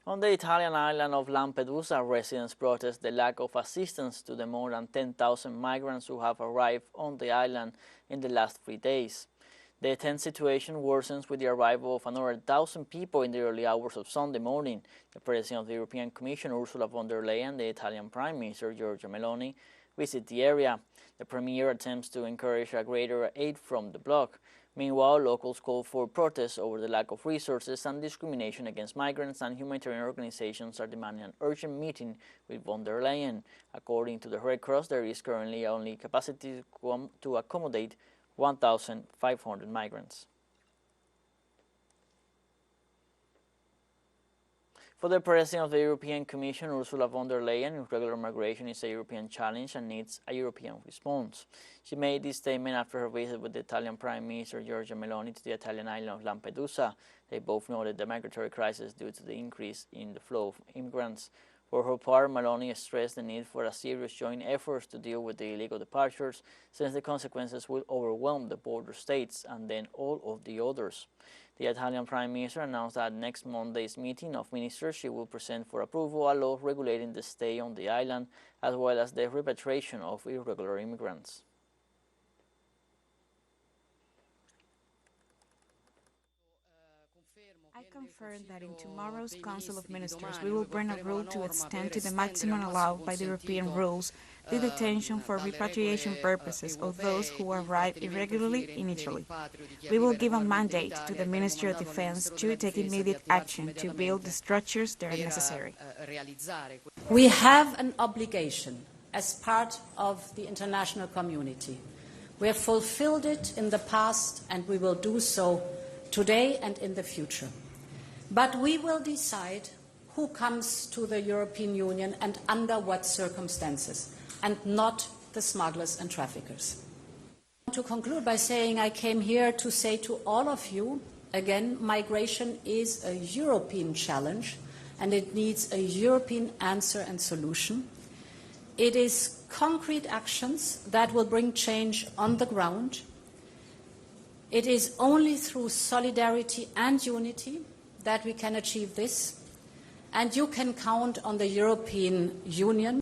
On the Italian island of Lampedusa, residents protest the lack of assistance to the more than 10,000 migrants who have arrived on the island in the last 3 days. The tense situation worsens with the arrival of another 1,000 people in the early hours of Sunday morning. The President of the European Commission, Ursula von der Leyen, and the Italian Prime Minister, Giorgia Meloni, visit the area. The Premier attempts to encourage a greater aid from the bloc. Meanwhile, locals call for protests over the lack of resources and discrimination against migrants, and humanitarian organizations are demanding an urgent meeting with von der Leyen. According to the Red Cross, there is currently only capacity to accommodate 1,500 migrants. For the President of the European Commission, Ursula von der Leyen, irregular migration is a European challenge and needs a European response. She made this statement after her visit with the Italian Prime Minister Giorgia Meloni to the Italian island of Lampedusa. They both noted the migratory crisis due to the increase in the flow of immigrants. For her part, Meloni stressed the need for a serious joint effort to deal with the illegal departures, since the consequences will overwhelm the border states and then all of the others. The Italian Prime Minister announced that next Monday's meeting of ministers she will present for approval a law regulating the stay on the island, as well as the repatriation of irregular immigrants. I confirm that in tomorrow's Council of Ministers we will bring a rule to extend to the maximum allowed by the European rules the detention for repatriation purposes of those who arrive irregularly in Italy. We will give a mandate to the Ministry of Defense to take immediate action to build the structures that are necessary. We have an obligation as part of the international community. We have fulfilled it in the past and we will do so today and in the future. But we will decide who comes to the European Union and under what circumstances, and not the smugglers and traffickers. I want to conclude by saying I came here to say to all of you, again, migration is a European challenge and it needs a European answer and solution. It is concrete actions that will bring change on the ground. It is only through solidarity and unity that we can achieve this, and you can count on the European Union.